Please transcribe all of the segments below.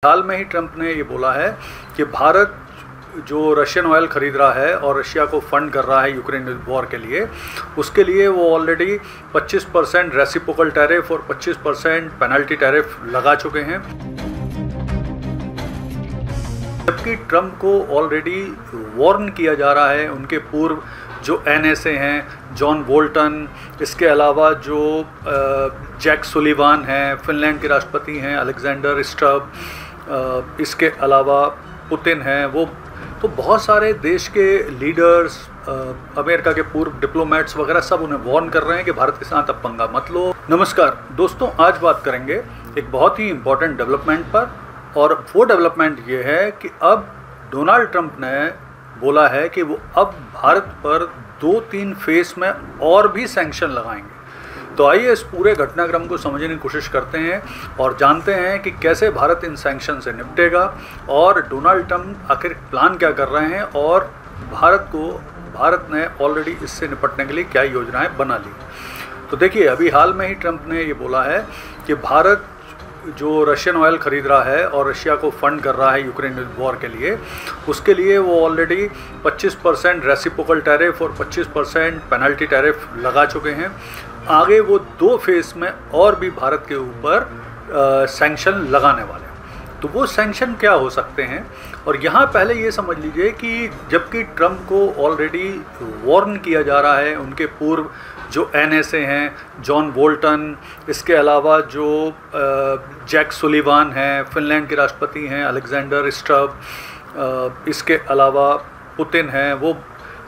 हाल में ही ट्रंप ने ये बोला है कि भारत जो रशियन ऑयल खरीद रहा है और रशिया को फंड कर रहा है यूक्रेन वॉर के लिए, उसके लिए वो ऑलरेडी 25% रेसिप्रोकल टैरिफ और 25% पेनल्टी टैरिफ लगा चुके हैं। जबकि ट्रंप को ऑलरेडी वार्न किया जा रहा है उनके पूर्व जो एनएसए हैं, जॉन बोल्टन, इसके अलावा जो जैक सुलिवान हैं, फिनलैंड के राष्ट्रपति हैं अलेक्जेंडर स्टब, इसके अलावा पुतिन हैं, वो तो बहुत सारे देश के लीडर्स, अमेरिका के पूर्व डिप्लोमेट्स वगैरह सब उन्हें वार्न कर रहे हैं कि भारत के साथ अब पंगा मत लो। नमस्कार दोस्तों, आज बात करेंगे एक बहुत ही इम्पोर्टेंट डेवलपमेंट पर, और वो डेवलपमेंट ये है कि अब डोनाल्ड ट्रंप ने बोला है कि वो अब भारत पर 2-3 फेस में और भी सैंक्शन लगाएंगे। तो आइए इस पूरे घटनाक्रम को समझने की कोशिश करते हैं और जानते हैं कि कैसे भारत इन सैंक्शन से निपटेगा और डोनाल्ड ट्रंप आखिर प्लान क्या कर रहे हैं और भारत ने ऑलरेडी इससे निपटने के लिए क्या योजनाएं बना ली। तो देखिए, अभी हाल में ही ट्रंप ने ये बोला है कि भारत जो रशियन ऑयल खरीद रहा है और रशिया को फंड कर रहा है यूक्रेन वॉर के लिए, उसके लिए वो ऑलरेडी 25% रेसिप्रोकल टैरिफ और 25% पेनल्टी टैरिफ लगा चुके हैं। आगे वो 2 फेस में और भी भारत के ऊपर सैंक्शन लगाने वाले हैं। तो वो सैंक्शन क्या हो सकते हैं, और यहाँ पहले ये समझ लीजिए कि जबकि ट्रंप को ऑलरेडी वार्न किया जा रहा है उनके पूर्व जो एनएसए हैं, जॉन बोल्टन, इसके अलावा जो जैक सुलिवान हैं, फिनलैंड के राष्ट्रपति हैं अलेक्जेंडर स्टब, इसके अलावा पुतिन हैं, वो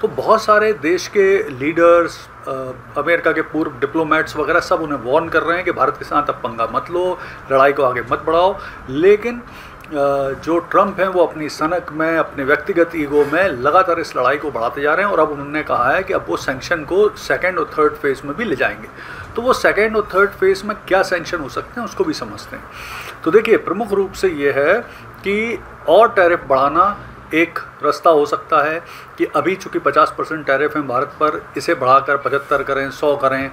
तो बहुत सारे देश के लीडर्स, अमेरिका के पूर्व डिप्लोमेट्स वगैरह सब उन्हें वार्न कर रहे हैं कि भारत के साथ अब पंगा मत लो, लड़ाई को आगे मत बढ़ाओ। लेकिन जो ट्रंप हैं वो अपनी सनक में, अपने व्यक्तिगत ईगो में लगातार इस लड़ाई को बढ़ाते जा रहे हैं, और अब उन्होंने कहा है कि अब वो सैंक्शन को 2nd और 3rd फेज़ में भी ले जाएंगे। तो वो 2nd और 3rd फेज़ में क्या सैंक्शन हो सकते हैं उसको भी समझते हैं। तो देखिए, प्रमुख रूप से ये है कि और टैरिफ बढ़ाना एक रास्ता हो सकता है कि अभी चूँकि 50% टैरिफ हैं भारत पर, इसे बढ़ाकर 75 करें, 100 करें,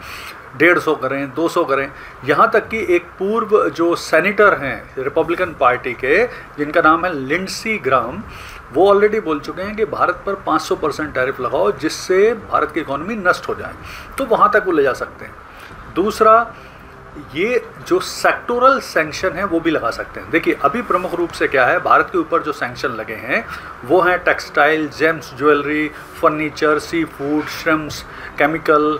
150 करें, 200 करें। यहाँ तक कि एक पूर्व जो सेनेटर हैं रिपब्लिकन पार्टी के, जिनका नाम है लिंडसी ग्राहम, वो ऑलरेडी बोल चुके हैं कि भारत पर 500% टैरिफ लगाओ जिससे भारत की इकॉनमी नष्ट हो जाए। तो वहाँ तक वो ले जा सकते हैं। दूसरा, ये जो सेक्टोरल सैंक्शन है वो भी लगा सकते हैं। देखिए, अभी प्रमुख रूप से क्या है, भारत के ऊपर जो सैंक्शन लगे हैं वो हैं textile, James, jewellery, furniture, sea food, shrimps, chemical,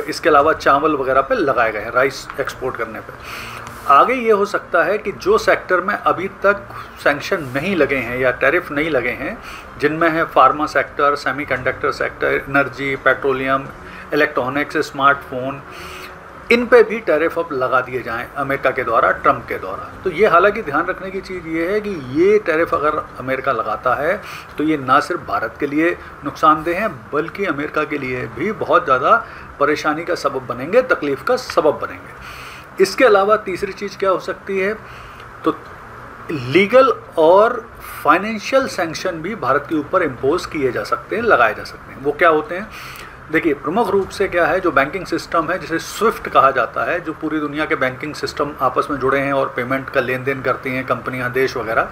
इसके अलावा चावल वगैरह पे लगाए गए हैं, राइस एक्सपोर्ट करने पे। आगे ये हो सकता है कि जो सेक्टर में अभी तक सैंक्शन नहीं लगे हैं या टैरिफ नहीं लगे हैं, जिनमें है pharma sector, semiconductor sector, energy, petroleum, electronics, smartphone, इन पे भी टैरिफ अब लगा दिए जाएं अमेरिका के द्वारा, ट्रंप के द्वारा। तो ये हालांकि ध्यान रखने की चीज़ ये है कि ये टैरिफ अगर अमेरिका लगाता है तो ये ना सिर्फ भारत के लिए नुकसानदेह हैं, बल्कि अमेरिका के लिए भी बहुत ज़्यादा परेशानी का सबब बनेंगे, तकलीफ़ का सबब बनेंगे। इसके अलावा तीसरी चीज़ क्या हो सकती है, तो लीगल और फाइनेंशियल सैंक्शन भी भारत के ऊपर इम्पोज किए जा सकते हैं, लगाए जा सकते हैं। वो क्या होते हैं, देखिए, प्रमुख रूप से क्या है, जो बैंकिंग सिस्टम है जिसे स्विफ्ट कहा जाता है, जो पूरी दुनिया के बैंकिंग सिस्टम आपस में जुड़े हैं और पेमेंट का लेन देन करती हैं कंपनियां, देश वगैरह,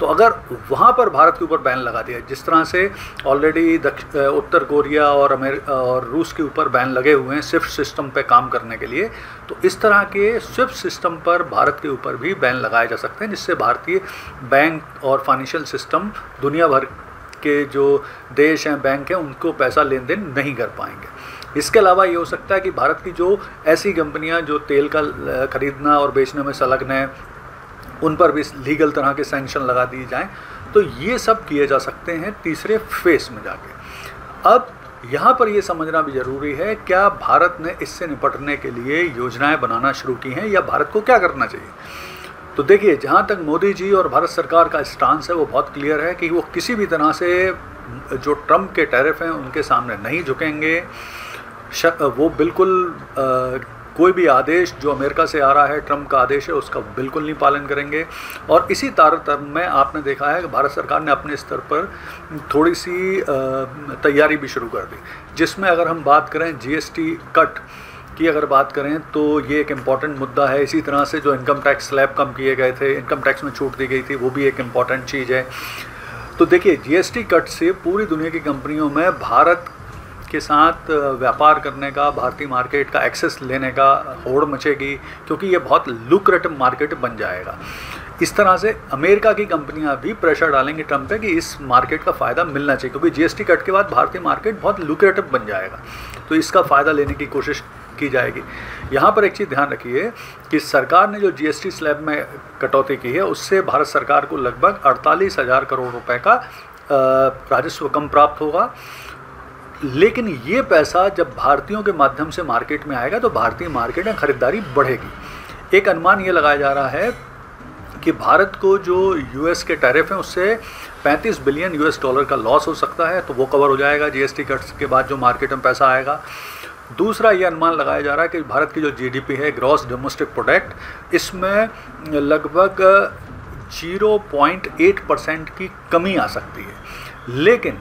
तो अगर वहाँ पर भारत के ऊपर बैन लगा दिया, जिस तरह से ऑलरेडी उत्तर कोरिया और रूस के ऊपर बैन लगे हुए हैं स्विफ्ट सिस्टम पे काम करने के लिए, तो इस तरह के स्विफ्ट सिस्टम पर भारत के ऊपर भी बैन लगाए जा सकते हैं, जिससे भारतीय बैंक और फाइनेंशियल सिस्टम दुनिया भर के जो देश हैं, बैंक हैं, उनको पैसा लेन देन नहीं कर पाएंगे। इसके अलावा ये हो सकता है कि भारत की जो ऐसी कंपनियां जो तेल का खरीदना और बेचने में संलग्न हैं, उन पर भी लीगल तरह के सैंक्शन लगा दिए जाएं। तो ये सब किए जा सकते हैं तीसरे फेस में जाके। अब यहाँ पर ये समझना भी ज़रूरी है, क्या भारत ने इससे निपटने के लिए योजनाएं बनाना शुरू की हैं या भारत को क्या करना चाहिए। तो देखिए, जहाँ तक मोदी जी और भारत सरकार का स्टांस है वो बहुत क्लियर है कि वो किसी भी तरह से जो ट्रंप के टैरिफ हैं उनके सामने नहीं झुकेंगे। वो बिल्कुल कोई भी आदेश जो अमेरिका से आ रहा है, ट्रंप का आदेश है, उसका बिल्कुल नहीं पालन करेंगे। और इसी तारतम्य में आपने देखा है कि भारत सरकार ने अपने स्तर पर थोड़ी सी तैयारी भी शुरू कर दी, जिसमें अगर हम बात करें जीएसटी कट की अगर बात करें तो ये एक इम्पॉर्टेंट मुद्दा है। इसी तरह से जो इनकम टैक्स स्लैब कम किए गए थे, इनकम टैक्स में छूट दी गई थी, वो भी एक इम्पॉर्टेंट चीज़ है। तो देखिए, जीएसटी कट से पूरी दुनिया की कंपनियों में भारत के साथ व्यापार करने का, भारतीय मार्केट का एक्सेस लेने का होड़ मचेगी, क्योंकि ये बहुत लुक्रेटिव मार्केट बन जाएगा। इस तरह से अमेरिका की कंपनियां भी प्रेशर डालेंगी ट्रम्प पे कि इस मार्केट का फ़ायदा मिलना चाहिए, क्योंकि जीएसटी कट के बाद भारतीय मार्केट बहुत लुक्रेटिव बन जाएगा, तो इसका फ़ायदा लेने की कोशिश की जाएगी। यहाँ पर एक चीज़ ध्यान रखिए कि सरकार ने जो जीएसटी स्लैब में कटौती की है, उससे भारत सरकार को लगभग 48,000 करोड़ रुपए का राजस्व कम प्राप्त होगा। लेकिन ये पैसा जब भारतीयों के माध्यम से मार्केट में आएगा तो भारतीय मार्केट में ख़रीदारी बढ़ेगी। एक अनुमान ये लगाया जा रहा है कि भारत को जो यूएस के टैरिफ हैं उससे 35 बिलियन यूएस डॉलर का लॉस हो सकता है, तो वो कवर हो जाएगा जीएसटी कट्स के बाद जो मार्केट में पैसा आएगा। दूसरा ये अनुमान लगाया जा रहा है कि भारत की जो जीडीपी है, ग्रॉस डोमेस्टिक प्रोडक्ट, इसमें लगभग 0.8% की कमी आ सकती है। लेकिन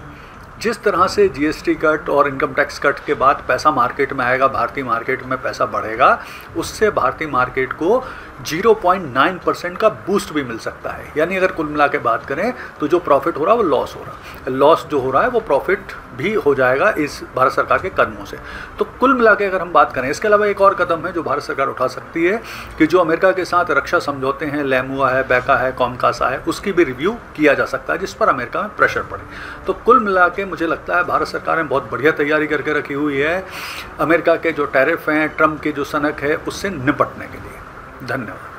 जिस तरह से जीएसटी कट और इनकम टैक्स कट के बाद पैसा मार्केट में आएगा, भारतीय मार्केट में पैसा बढ़ेगा, उससे भारतीय मार्केट को 0.9% का बूस्ट भी मिल सकता है। यानी अगर कुल मिला के बात करें तो जो प्रॉफिट हो रहा है वो लॉस हो रहा है, लॉस जो हो रहा है वो प्रॉफिट भी हो जाएगा इस भारत सरकार के कदमों से। तो कुल मिला के अगर हम बात करें, इसके अलावा एक और कदम है जो भारत सरकार उठा सकती है कि जो अमेरिका के साथ रक्षा समझौते हैं, लेमुआ है, बैका है, कॉमकासा है, उसकी भी रिव्यू किया जा सकता है, जिस पर अमेरिका में प्रेशर पड़े। तो कुल मिला के मुझे लगता है भारत सरकार ने बहुत बढ़िया तैयारी करके रखी हुई है अमेरिका के जो टैरिफ हैं, ट्रम्प की जो सनक है, उससे निपटने के लिए। धन्यवाद।